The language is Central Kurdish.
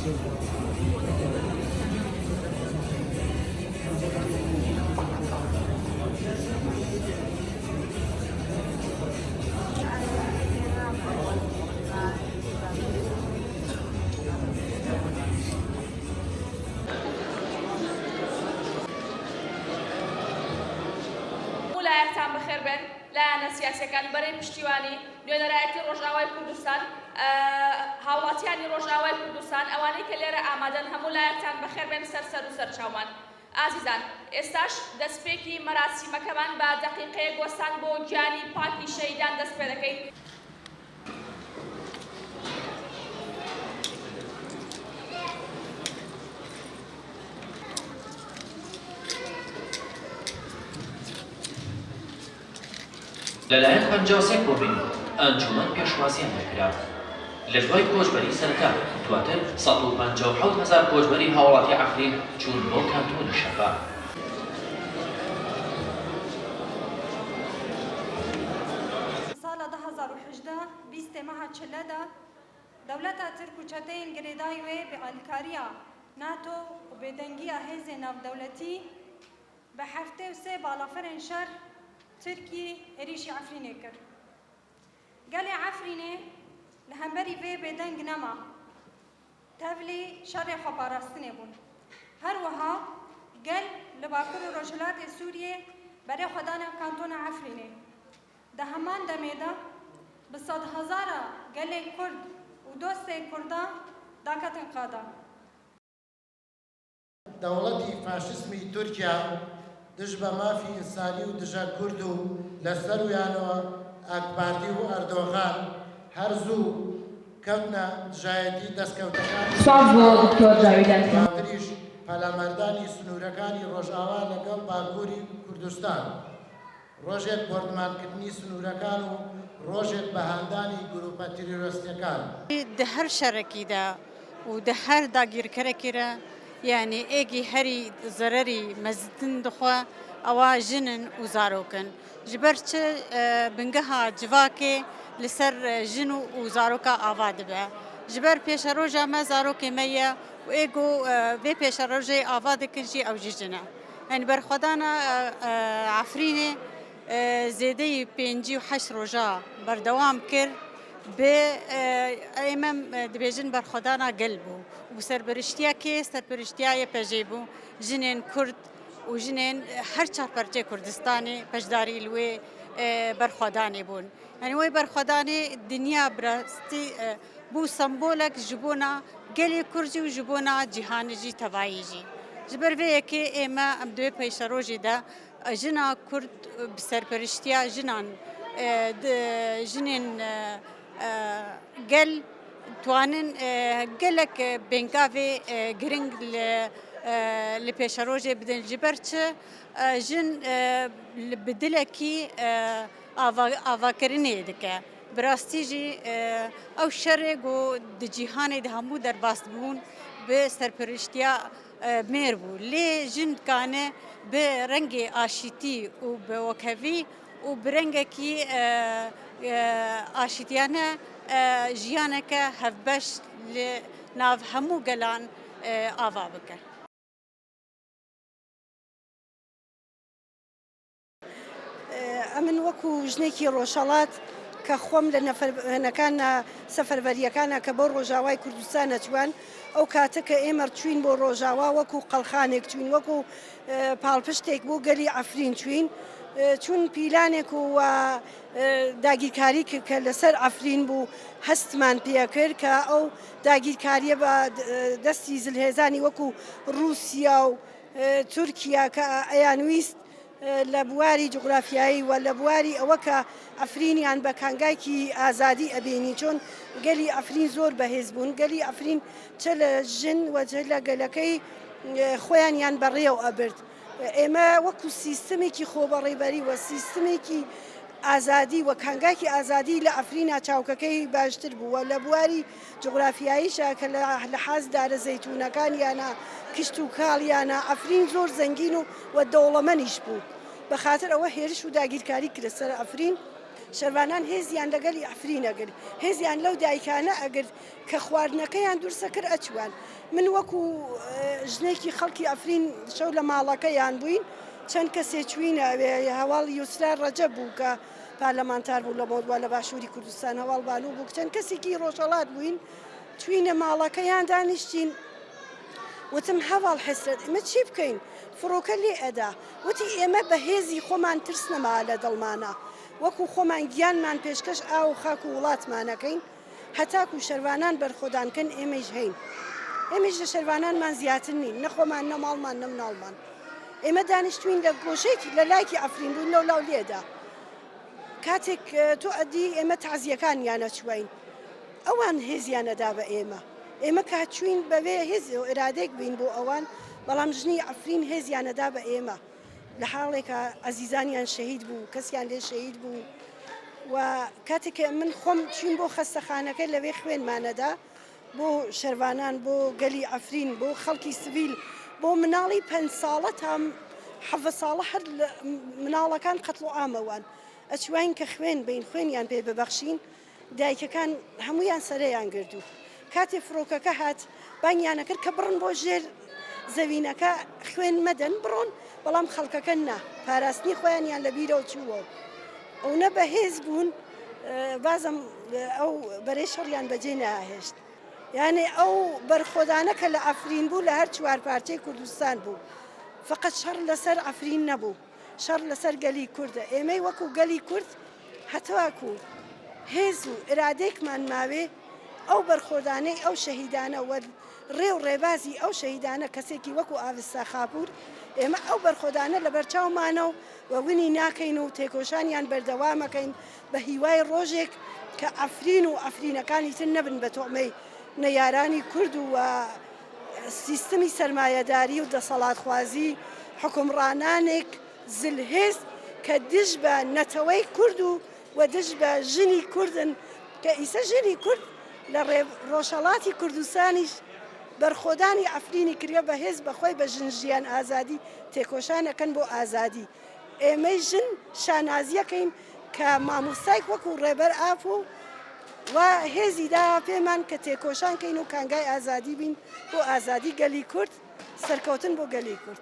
لایەکتان بەخێر بێن لایەنە سیاسیەکان بەرەی پشتیوانی نوێنەرایەتی ڕۆژئاوای کوردستان هاوڵاتیانی ڕۆژئاوای کوردستان ئەوانەی کە لێرە ئامادەن هەموو لایەکتان بەخێر بێن سەر و سەرچاومان. ئازیزان، ئێستاش دەستپێکی مەراسیمەکەمان بە دەقیقەیەک وەستان بۆ گیانی پاکی شەهیدان دەست پێ دەکەین. لەلایەن 53 کۆمین ئەنجومەن پێشوازیان دەکرا لە دوای کۆچبەری سەرەتا دواتر 157,000 کۆچبەری هاوڵاتی عەفرین چوون بۆ کانتۆنی شەفا. ساڵە 2018 20 مەها چلەدا دەولەتە ترک و چەتەین گرێدای وێ بە ئالیکاریە ناتۆ و بێدەنگیە هێزێ ناودەولەتی بە 73 باڵافرên شەر ترکی ێریشی عەفرینێ کرد. گەلێ عەفرینێ لە هەمبەری vê بێدەنگ نەما تەڤلێ شەڕێ خۆپاراستنێ بوون. هەروەها گەل لە باکوور و ڕۆژهەڵاتێ سووریێ بەرێ خۆدانە کانتۆنە عەفرینێ. دە هەمان دەمێدا بە سەد هەزارە گەلێک کورد و دۆستێک کووردا داکەتن قادا. دەوڵەتی فاشسمی تورکیا دژ بە مافی ئینسانی و دژە کورد و لەسەر ویانەوە ئاکپارتی و ئەردۆغان هەرزوو کەوتنە دژایەتی دەستکەوتەکانتریش پەلامەردانی سنوورەکانی ڕۆژئاوا لەگەڵ باکووری کوردستان ڕۆژێک بۆردمانکردنی سنوورەکان و ڕۆژێک بەهاندانی گروپە تیرۆریستەکان دە هەر شەرەکیدا و دە هەر داگیرکەرێکیرە یعنی ئێگی هەری زەرەری مەزتن دخوا ئەوە ژنن و زارۆکن ji ber çi bingeha civakê li ser jin û zaroka ava dibe ji ber pêşeroja me zarokê me ye û êgo vê pêşerojê ava dikin jî ew jî jin e yani berxwedana Efrînê zêdeyî 58 roja berdewam kir bê em dibêjin berxwedana gel bû û serpiriştiya kê serpiriştiya yê pejê bû jinên Kurd û jinên her çarperçê Kurdistanê peşdarî li wê berxwedanê bûn. Yani wê berxwedanê dinya birastî bû sembolek ji bona gelê Kurd jî û ji bona cîhanê jî tevayî jî. Ji ber vê yekê ême em di wê pêşerojê de jina Kurd bi serpiriştiya jinan jinên gel twanin gelek bêngavê giring li pêşerojê bidin ji ber çi jin bi dilekî avakirinê dike. Bi rastî jî ew şerê got di cîhanê de hemû derbas bûn bi serpiriştiya mêr bû. Lê jin dikane bi rengê aşîtî û bi wekhevî û bi rengekî aşîtiyane jiyaneke hevbeş li nav hemû gelan ava bike. ئەمن وەکو ژنێکی ڕۆژهەڵات کە خۆم لە نەفەرەکانە سەفەربەریەکانە کە بۆ ڕۆژاوای کوردستان نەچوان ئەو کاتە کە ئێمە چوین بۆ ڕۆژاوا وەکو قەڵخانێک چوین وەکو پاڵپشتێک بۆ گەلی عەفرین چوین چون پیلانێک و داگیرکاری کرد کە لەسەر عەفرین بوو هەستمان پێ کرد کە ئەو داگیرکاریە بە دەستی زلهێزانی وەکو رووسیا و تورکیا کە ئەیانویست لە بواری جغرافیایی و لە بواری ئەوە کە ئەفرینیان بە کانگایکی ئازادی ئەبێنی چۆن گەلی ئەفرین زۆر بەهێز بوون گەلی ئەفرین چە لە ژن و چە لە گەلەکەی خۆیانیان بەڕێوە ئەبرد ئێمە وەکو سیستمێکی خۆبەڕێبەری و سیستمێکی ئازادی و کانگایکی ئازادی لە ئەفرینە چاوکەکەی باشتر بووە لە بواری جغرافیاییشە کە لە حەز دارە زەیتونەکان یانە کشت و کاڵیانە ئەفرین زۆر زەنگین و دەوڵەمەنیش بوو بەخاتر ئەوە هێرش و داگیرکاری کرد سەر ئەفرین شەروانان هێزیان لەگەلی ئەفرین ئەگرت هێزیان لەو دایکانە ئەگرت کە خواردنەکەیان دوورسەکرد ئەچوان من وەکو ژنێکی خەڵکی ئەفرین شەو لە ماڵەکەیان بووین چەند کەسێک چوینە هەواڵی یوسرا ڕەجەب بوو کە پارلەمانتار بوو لە مۆدووە لە باشووری کوردستان هەواڵ بانوو بوو چەند کەسێکی ڕۆژهەڵات بووین چوینە ماڵەکەیان دانیشتین وتم هەواڵ حسرەت ئێمە چی بکەین فڕۆکە لێ ئەدا وتی ئێمە بە هێزی خۆمان ترس نەما لە دڵمانە وەکو خۆمان گیانمان پێشکەش ئاو و خاک و وڵاتمانەکەین هەتاکو شەروانان بەرخۆدانکەن ئێمەش هەین ئێمەش لە شەروانانمان زیاتر نین نەخۆمان نەماڵمان نەمناڵمان ئێمە دانیشتوین لە گۆشەیەکی لە لایکی ئەفرین بوون لەو لاو لێدا کاتێک تۆ ئەدی ئێمە تەعزیەکانیانە چوین ئەوان هێزیانەدا بە ئێمە کاتچوین بەوێ هێز و ئێرادێک بین بۆ ئەوان بەڵام ژنی ئەفرین هێزیانەدا بە ئێمە لە حاڵێکە ئەزیزانیان شەهید بوو کەسیان لێ شەهید بوو و کاتێک من خۆم چوین بۆ خەستەخانەکە لەوێ خوێنمانەدا بۆ شەروانان بۆ گەلی ئەفرین بۆ خەڵکی سڤیل بۆ مناڵی 5 ساڵە تا 7 ساڵە هەر مناڵەکان قەتڵ و ئامەوان ئەچوین کە خوێن بین خوێنیان پێ ببەخشین دایکەکان هەمویان سەرەیان گردو کاتێ فڕۆکەکە هات بانگیانەکرد کە بڕن بۆ ژێر زەوینەکە خوێن مەدەن بڕۆن بەڵام خەڵکەکە نا پاراستنی خۆیانیان لە بیرەوە چووە ئەوە بەهێز بوون بازم ئەو بەرەی شەڕیان بەجێ ناهێشت یعنی ئەو بەرخۆدانە کە لە ئەفرین بوو لە هەر چوار پارچەی کوردستان بوو فقط شەڕ لەسەر ئەفرین نەبوو شەڕ لەسەر گەلی کووردە ئێمەی وەکو گەلی کورد هەتواکو هێز و ئرادێکمان ماوێ ئەو بەرخۆدانەی ئەو شەهیدانە و ڕێ و ڕێبازی ئەو شەهیدانە کەسێکی وەکو ئاوستا خاپور ئێمە ئەو بەرخۆدانە لە بەرچاومانە و وینی ناکەین و تێکۆشانیان بەردەوامەکەین بە هیوای ڕۆژێک کە ئەفرین و ئەفرینەکانی تر نەبن بە تۆمەی نەیارانی کورد و سیستمی سەرمایەداری و دەسەڵاتخوازی حکومڕانانێک زلهێز کە دژ بە نەتەوەی کورد و دژ بە ژنی کوردن کە ئیسە ژنی کورد لە ڕۆژهەڵاتی کوردستانیش بەرخۆدانی ئەفرینی کردە بە هێز بەخۆی بە ژنژیان ئازادی تێکۆشانەکەن بۆ ئازادی ئێمەی ژن شانازیەکەین کە مامۆستایك وەکو ڕێبەر ئاف و هێزی داوا پێمان کە تێکۆشانکەین و کانگای ئازادی بین بۆ ئازادی گەلی کورد سەرکەوتن بۆ گەلی کورد